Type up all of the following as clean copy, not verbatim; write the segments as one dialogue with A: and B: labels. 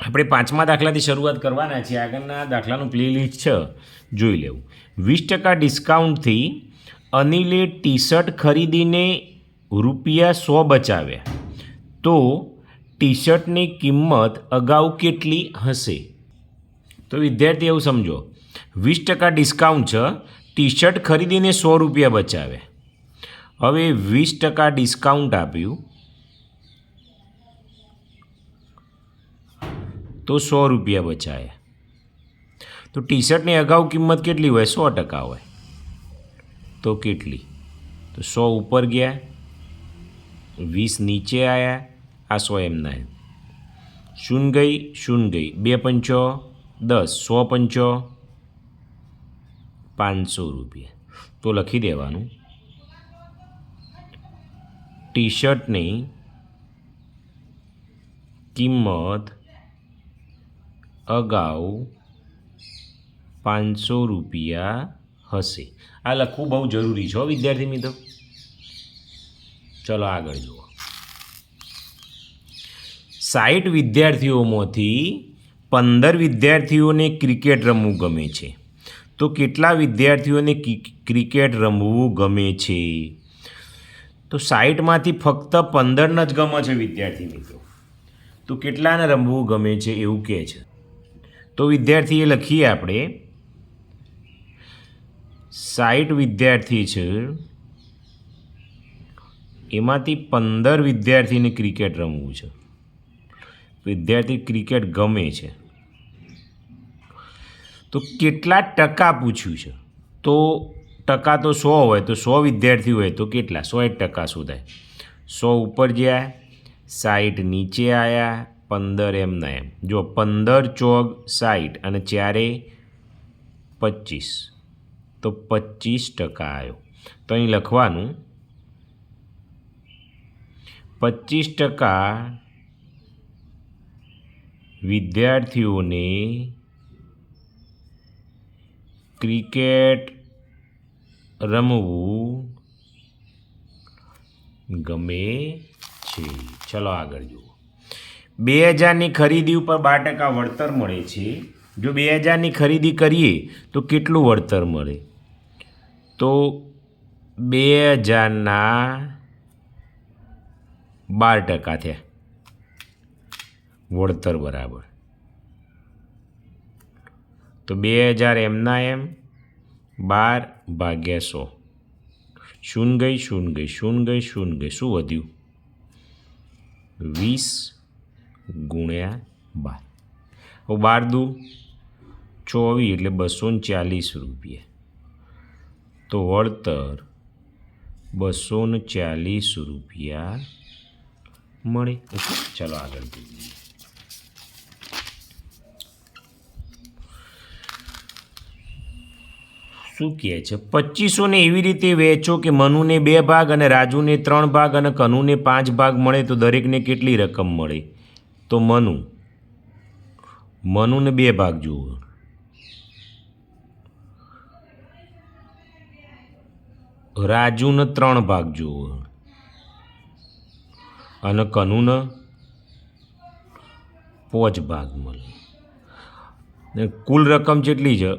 A: આપણે પાંચમા દાખલાથી શરૂઆત કરવાના છીએ. આગળના દાખલાનું પ્લેલિસ્ટ છે, જોઈ લેવું. 20% ડિસ્કાઉન્ટથી અનિલે ટી શર્ટ ખરીદીને ₹100 બચાવ્યા, તો ટી શર્ટની કિંમત અગાઉ કેટલી હશે? તો વિદ્યાર્થી એવું સમજો, 20% ડિસ્કાઉન્ટ છે, ટી શર્ટ ખરીદીને ₹100 બચાવ્યા. હવે 20% ડિસ્કાઉન્ટ આપ્યું તો ₹100 બચાયા. તો ટી શર્ટની અગાઉ કિંમત કેટલી હોય? 100% હોય. તો કેટલી? તો 100 ઉપર ગયા, 20 નીચે આવ્યા, આ 100 એમના એમ. શૂન્ય ગઈ, શૂન્ય ગઈ, 2 પંચો 10, 100 પંચો ₹500. તો લખી દેવાનું, ટી શર્ટની કિંમત અગાઉ ₹500 હશે. આ લખવું બહુ જરૂરી છે વિદ્યાર્થી મિત્રો. ચલો આગળ જુઓ. 60 વિદ્યાર્થીઓમાંથી 15 વિદ્યાર્થીઓને ક્રિકેટ રમવું ગમે છે, તો કેટલા વિદ્યાર્થીઓને ક્રિકેટ રમવું ગમે છે? તો 60માંથી ફક્ત 15ને જ ગમે છે વિદ્યાર્થી મિત્રો. તો કેટલાને રમવું ગમે છે એવું કહે છે. તો વિદ્યાર્થીએ લખીએ આપણે, 60 વિદ્યાર્થી છે, એમાંથી 15 વિદ્યાર્થીને ક્રિકેટ રમવું છે. વિદ્યાર્થી ક્રિકેટ ગમે છે, તો કેટલા ટકા પૂછ્યું છે? તો ટકા તો 100 હોય, તો 100 વિદ્યાર્થી હોય તો કેટલા? 100% શોધાય. 100 ઉપર ગયા, 60 નીચે આવ્યા, 15 એમના એમ. જો 15 ચોક 60 અને 4 25, તો 25% આવ્યો. તો અહીં લખવાનું 25% વિદ્યાર્થીઓને ક્રિકેટ રમવું ગમે છે. ચલો આગળ જુઓ. 2000ની ખરીદી ઉપર 12% વળતર મળે છે. જો 2000ની ખરીદી કરીએ તો કેટલું વળતર મળે? તો 2000ના 12% થયા વળતર બરાબર. તો 2000 એમના એમ, 12 ભાગ્યા 100. શૂન્ય ગઈ, શૂન્ય ગઈ, શૂન્ય ગઈ, શૂન્ય ગઈ, શું વધ્યું? 20 ગુણ્યા 12. હવે 12 દુ 24 એટલે ₹240. તો વળતર ₹240 મળે. ચલો આગળ જોઈએ. શું કહે છે? 2500ને એવી રીતે વહેંચો કે મનુને 2 ભાગ અને રાજુને 3 ભાગ અને કનુને 5 ભાગ મળે, તો દરેકને કેટલી રકમ મળે? તો મનુને 2 ભાગ જુઓ, રાજુને 3 ભાગ જુઓ અને કનુને 5 ભાગ મળે. કુલ રકમ કેટલી છે?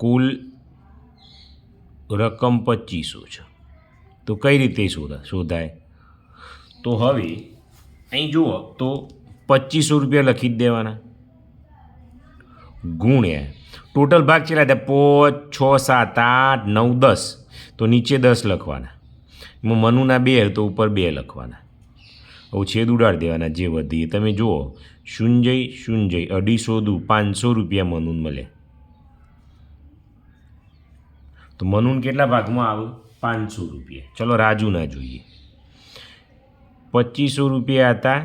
A: કુલ રકમ 2500 છે. તો કઈ રીતે શોધાય? તો હવે અહીં જુઓ, તો ₹2500 લખી જ દેવાના, ગુણ્યા ટોટલ ભાગ કેટલા હતા? 5, 6, 7, 8, 9, 10. તો નીચે 10 લખવાના. એમાં મનુના 2 તો ઉપર 2 લખવાના. હવે છેદ ઉડાડી દેવાના, જે વધીએ તમે જુઓ. શૂન્ય જઈ, શૂન્ય જઈ, 250 દુ ₹500 મનુને મળ્યા. તો મનુને કેટલા ભાગમાં આવે? ₹500. ચલો રાજુના જોઈએ. ₹2500 હતા,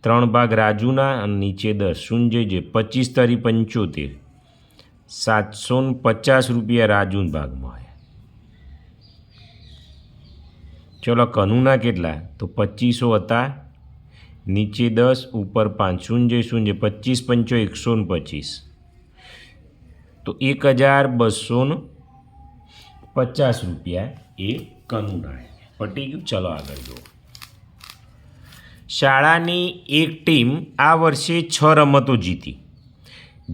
A: 3 ભાગ રાજુના અને નીચે 10. શૂન્ય જઈ, 25 તરી 75, ₹750 રાજુના ભાગમાં આવ્યા. ચલો કનુના કેટલા? તો 2500 હતા, નીચે 10, ઉપર 5. શૂન્ય જઈ, 25 પંચો 125, તો ₹1250 એ કનુના. પટી ગયું. ચલો આગળ જુઓ. શાળાની એક ટીમ આ વર્ષે 6 રમતો જીતી,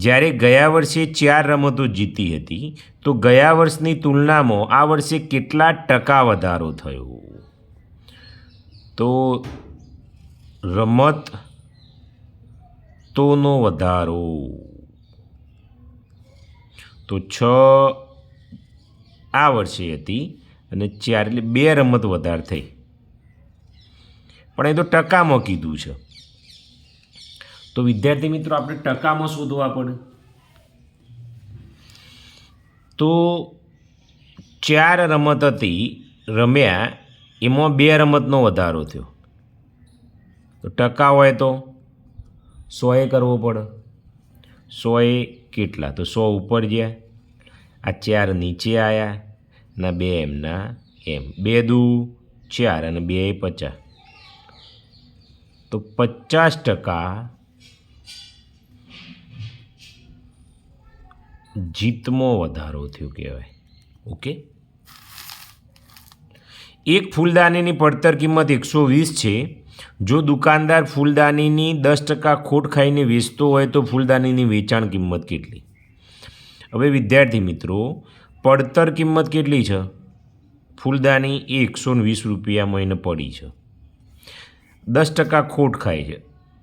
A: જ્યારે ગયા વર્ષે 4 રમતો જીતી હતી, તો ગયા વર્ષની તુલનામાં આ વર્ષે કેટલા ટકા વધારો થયો? તો રમતોનો વધારો તો 6 આ વર્ષે હતી અને 4 એટલે 2 રમત વધારે થઈ, પણ એ તો ટકામાં કીધું છે. તો વિદ્યાર્થી મિત્રો આપણે ટકામાં શોધવા પડે. તો 4 રમત હતી રમ્યા, એમાં 2 રમતનો વધારો થયો, તો ટકા હોય તો 100 કરવો પડે. 100 કેટલા? તો 100 ઉપર ગયા, આ 4 નીચે આવ્યા, ના 2 એમના એમ, 2 દુ 4 અને 2 50, તો 50% જીતમાં વધારો થયો કહેવાય. ઓકે. એક ફૂલદાનીની પડતર કિંમત 120 છે. જો દુકાનદાર ફૂલદાનીની 10% ખોટ ખાઈને વેચતો હોય તો ફૂલદાનીની વેચાણ કિંમત કેટલી? હવે વિદ્યાર્થી મિત્રો, પડતર કિંમત કેટલી છે? ફૂલદાની એ 120 રૂપિયામાં એને પડી છે. 10% ખોટ ખાય છે,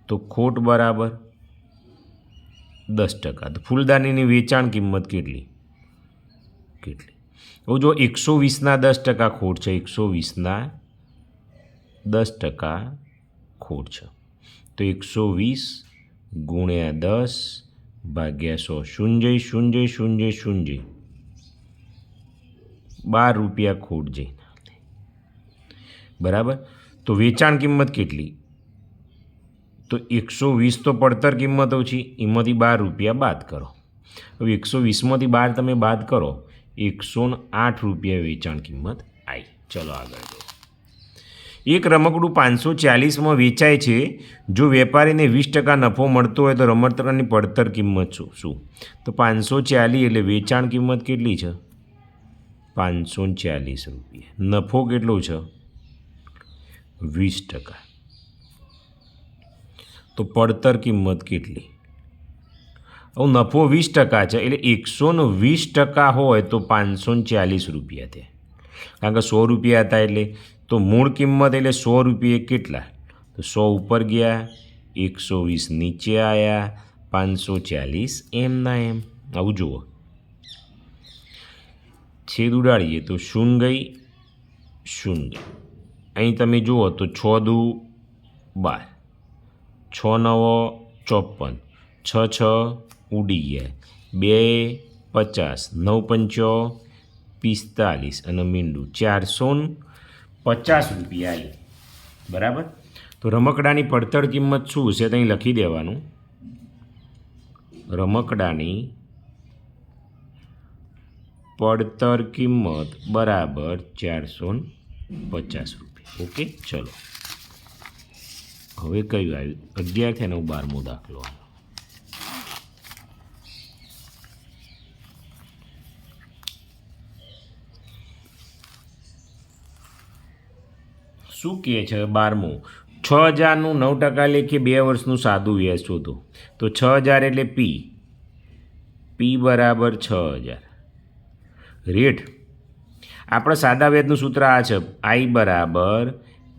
A: તો ખોટ બરાબર 10%. તો ફૂલદાનીની વેચાણ કિંમત કેટલી? હવે જો 120ના 10% ખોટ છે, 120ના 10% ખોટ છે, તો 120 ગુણ્યા 10 ભાગ્યા 100, શૂન્ય 12 રૂપિયા ખોટ જઈ, બરાબર. તો વેચાણ કિંમત કેટલી? તો 120 તો પડતર કિંમત ઓછી, એમાંથી 12 રૂપિયા બાદ કરો. હવે 120માંથી 12 તમે બાદ કરો, 108 રૂપિયા વેચાણ કિંમત આવી. ચલો આગળ જો. એક રમકડું 540માં વેચાય છે. જો વેપારીને 20% નફો મળતો હોય તો રમકડાની પડતર કિંમત શું? તો 540 એટલે વેચાણ કિંમત કેટલી છે? 540 રૂપિયા. નફો કેટલો છે? 20%. તો પડતર કિંમત કેટલી? હવે નફો 20% છે, એટલે 120% હોય તો 540 રૂપિયા થયા, કારણ કે 100 રૂપિયા હતા એટલે. તો મૂળ કિંમત એટલે 100 રૂપિયા કેટલા? તો 100 ઉપર ગયા, 120 નીચે આવ્યા, 540 એમના એમ. આવું જુઓ, છેદ ઉડાડીએ તો 0 ગઈ 0. અહીં તમે જુઓ તો 6 દુ 12, 6 9 54, 6 6 ઉડી ગયા, 2 50, 9 5 45 અને મીંડું 450 રૂપિયા આવી, બરાબર. તો રમકડાની પડતર કિંમત શું છે? તો અહીં લખી દેવાનું, રમકડાની પડતર કિંમત બરાબર 450 રૂપિયા. ઓકે. ચલો હવે કયું આવ્યું? 11 થી 12મો દાખલો. શું કહે છે? 12મું, 6000નું 9% લેખે 2 વર્ષનું સાદું વ્યાજ શોધો. તો 6000 એટલે પી બરાબર 6000. રેટ આપણા સાદા વ્યાજનું સૂત્ર આ છે, I બરાબર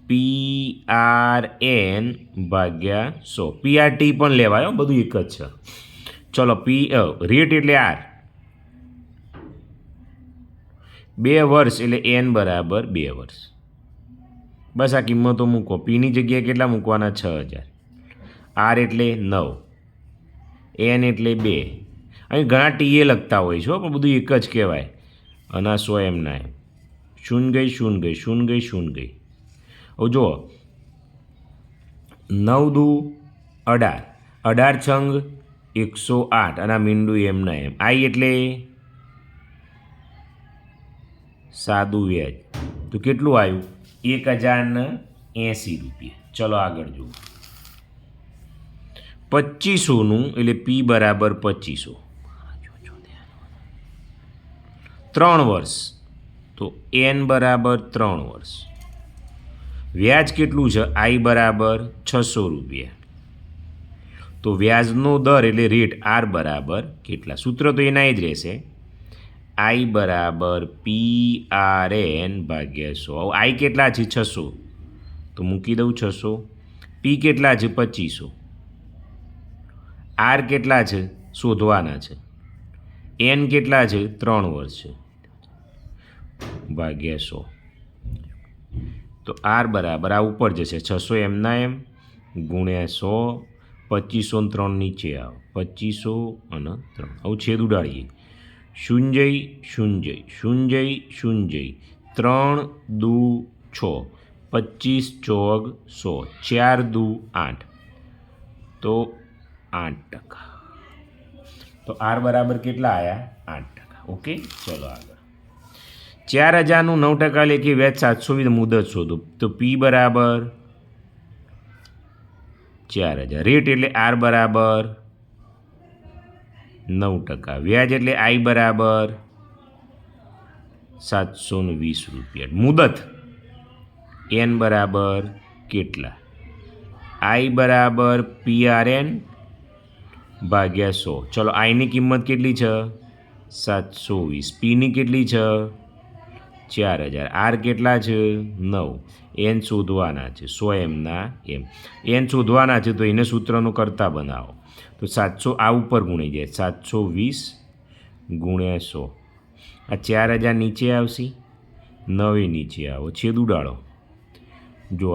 A: PRN ભાગ્યા 100. PRT પણ લેવાય, બધું એક જ છે. ચલો રેટ એટલે R, 2 વર્ષ એટલે N બરાબર 2 વર્ષ. બસ આ કિંમતો મૂકો. પીની જગ્યાએ કેટલા મૂકવાના? 6000. R એટલે 9, N એટલે 2. અહીં ઘણા ટીએ લખતા હોય છે, પણ બધું એક જ કહેવાય. અને 100 એમના એમ. 0 ગઈ 0 ગઈ 0 ગઈ 0 ગઈ. હવે જુઓ, 9 દુ 18, 18 છંગ 108 અને આ મીંડું એમના એમ. I એટલે સાદું વ્યાજ. તો કેટલું આવ્યું? 1080 રૂપિયા. ચલો આગળ જુઓ. 2500નું એટલે P બરાબર 2500. 3 વર્ષ, તો N બરાબર 3 વર્ષ. વ્યાજ કેટલું છે? આઈ બરાબર 600 રૂપિયા. તો વ્યાજનો દર એટલે રેટ આર બરાબર કેટલા? સૂત્ર તો એના જ રહેશે. આઈ બરાબર PRN ભાગ્યા 100. આઈ કેટલા છે? 600. તો મૂકી દઉં 600. પી કેટલા છે? 2500. આર કેટલા છે? શોધવાના છે. એન કેટલા છે? 3 વર્ષ છે. ભાગ્યા 100. તો આર બરાબર આ ઉપર જશે 600 એમના એમ ગુણ્યા 100. 2500 ને 3 નીચે આવો. 2500 અને 3. આવું છેદ ઉડાડીએ. શૂન્ય શૂન્ય શૂન્ય શૂન્ય 3 દુ 6. 25 ચોગ 100. 4 દુ 8. તો 8%. તો આર બરાબર કેટલા આવ્યા? 8%. ઓકે, ચલો આગળ. 4000નું 9% લેખી વ્યાજ 720 મુદત શોધો. તો પી બરાબર 4000. રેટ એટલે આર બરાબર 9%. વ્યાજ એટલે આઈ બરાબર 720 રૂપિયા. મુદત એન બરાબર કેટલા? આઈ બરાબર PRN ભાગ્યા 100. ચલો આઈની કિંમત કેટલી છે? 720. પીની કેટલી છે? 4000. આર કેટલા છે? 9. એન શોધવાના છે. 100 એમના એમ. એન શોધવાના છે તો એને સૂત્રનું કરતા બનાવો. તો 700 આ ઉપર ગુણી જાય. 720 ગુણ્યા 100. આ 4000 નીચે આવશે. 9 નીચે આવો. છેદ ઉડાડો. જો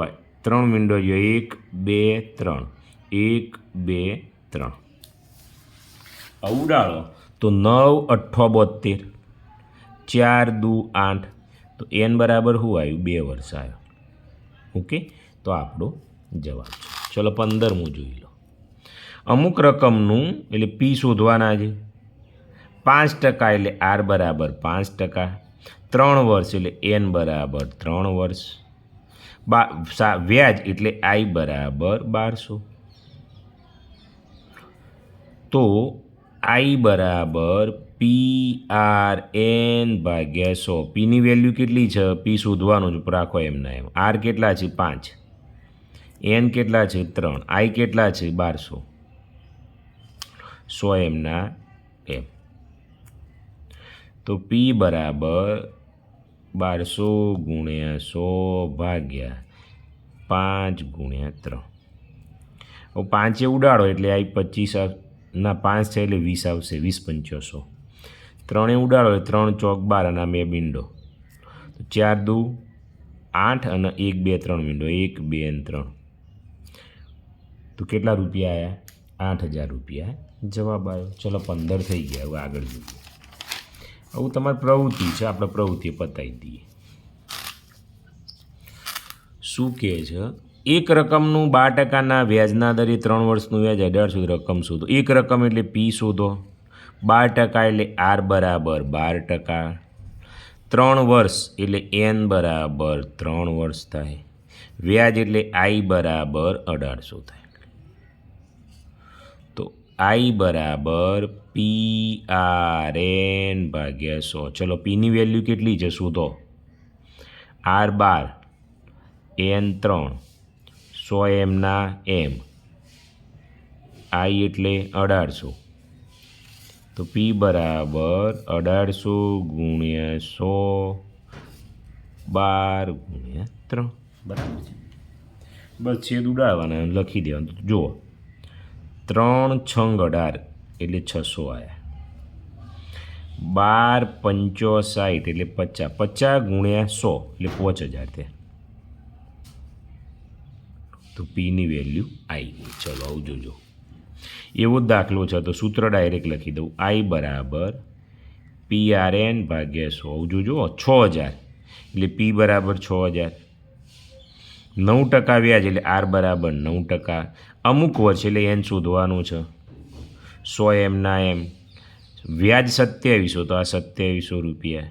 A: 3 વિન્ડો જો 1 2 3. 1 2 3. ઉડાડો તો 9 8 72. 4 દુ 8. તો એન બરાબર શું આવ્યું? 2 વર્ષ આવ્યો. ઓકે, તો આપણો જવાબ છે. ચલો 15મું જોઈ લો. અમુક રકમનું એટલે પી શોધવાના છે. 5% એટલે આર બરાબર 5%. 3 વર્ષ એટલે એન બરાબર 3 વર્ષ. વ્યાજ એટલે આઈ બરાબર 1200. તો આઈ બરાબર PRN ભાગ્યા 100. પીની વેલ્યુ કેટલી છે? પી શોધવાનું છે, રાખો એમના એમ. આર કેટલા છે? 5. એન કેટલા છે? 3. આઈ કેટલા છે? 1200. 100 એમના એમ. તો પી બરાબર 1200 ગુણ્યા 100 ભાગ્યા 5 ગુણ્યા 3. હવે 5 ઉડાડો એટલે આઈ 25 ના 5 છે એટલે 20 આવશે. 20 500. 3 ઉડાડો એટલે 3 ચોક 12 અને 2 બિંડો. તો 4 દુ 8 અને 1 2 3 બિંડો. 1 2 અને 3. તો કેટલા રૂપિયા આવ્યા? 8000 રૂપિયા જવાબ આવ્યો. ચલો 15 થઈ ગયા. હવે આગળ જોઈએ. આવું તમારી પ્રવૃત્તિ છે, આપણે પ્રવૃત્તિ પતાવી દઈએ. શું કહે છે? એક રકમનું 12%ના વ્યાજના દરે 3 વર્ષનું વ્યાજ 1800 રકમ શોધો. એક રકમ એટલે પી શોધો. 12% એટલે આર બરાબર 12%. 3 વર્ષ એટલે એન બરાબર 3 વર્ષ થાય. વ્યાજ એટલે આઈ બરાબર 1800 થાય. તો આઈ બરાબર PRN ભાગ્યા 100. ચલો પીની વેલ્યુ કેટલી છે? શોધો. આર 12, એન 3, 100 એમના એમ. આઈ એટલે 1800. તો પી બરાબર 1800 ગુણ્યા 100 12 ગુણ્યા 3. બરાબર છે. બસ છેદ ઉડાડવાના લખી દેવાનું. જુઓ 3 છંગ 18 એટલે 600 આવ્યા. 12 5 60 એટલે 50. 50 ગુણ્યા 100 એટલે 5000 થયા. તો પીની વેલ્યુ આવી ગઈ. ચલો આવું જોજો. એવો જ દાખલો છે તો સૂત્ર ડાયરેક્ટ લખી દઉં. આઈ બરાબર PRN ભાગ્યા 100. આવું જોજો. 6000 એટલે પી બરાબર 6000. 9% વ્યાજ એટલે આર બરાબર 9%. અમુક વર્ષ એટલે એન શોધવાનું છે. 100 એમના એમ. વ્યાજ 2700 તો આ 2700 રૂપિયા.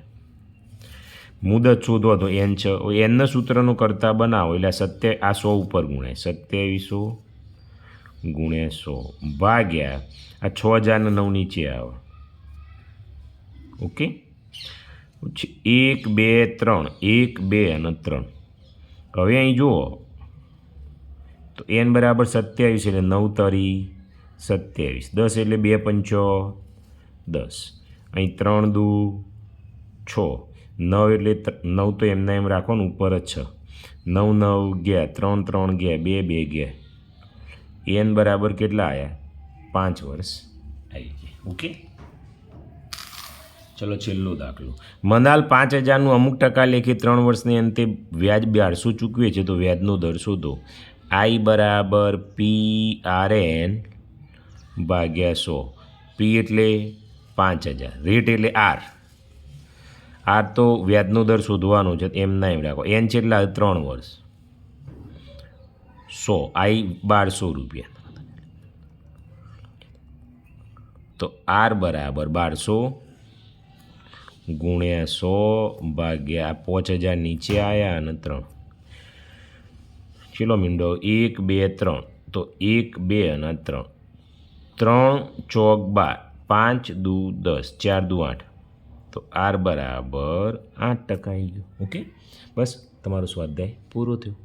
A: મુદત શોધો તો એન છે. એનના સૂત્રનું કરતા બનાવો એટલે આ 100 ઉપર ગુણાય. 2700 ગુણ્યા 100 ભાગ્યા આ 6000 9 નીચે આવે. ઓકે, 1 2 3. 1 2 અને 3. હવે અહીં જુઓ તો n બરાબર 27 એટલે 9 તરી 27, 10 એટલે 2 પંચો 10, અહીં 3 દુ 6, 9 એટલે 9 તો એમના એમ રાખવાનું, ઉપર જ 6, 9 9 ગયા, 3 3 ગયા, 2 2 ગયા, n બરાબર કેટલા આવ્યા? 5 વર્ષ આવી ગયા. ઓકે, ચલો છેલ્લો દાખલો. મનાલ 5,000નું અમુક ટકા લેખે 3 વર્ષને અંતે વ્યાજ 1200 ચૂકવે છે, તો વ્યાજનો દર શોધો. I બરાબર PRN ભાગ્યા 100. P એટલે 5,000, રેટ એટલે R તો વ્યાજનો દર શોધવાનો છે, એમના એમ રાખો. N છે એટલા 3 વર્ષ, 100, I 1200 રૂપિયા, તો R બરાબર 1200 ગુણ્યા 100 ભાગ્યા 5,000 નીચે આવ્યા અને 3. ચલો મીંડો 1 2 3, તો 1 2 અને 3, 3 ચોક 12, 5 દુ 10, 4 દુ 8, તો R બરાબર 8% આવી ગયું. ઓકે, બસ તમારો સ્વાધ્યાય પૂરો થયો.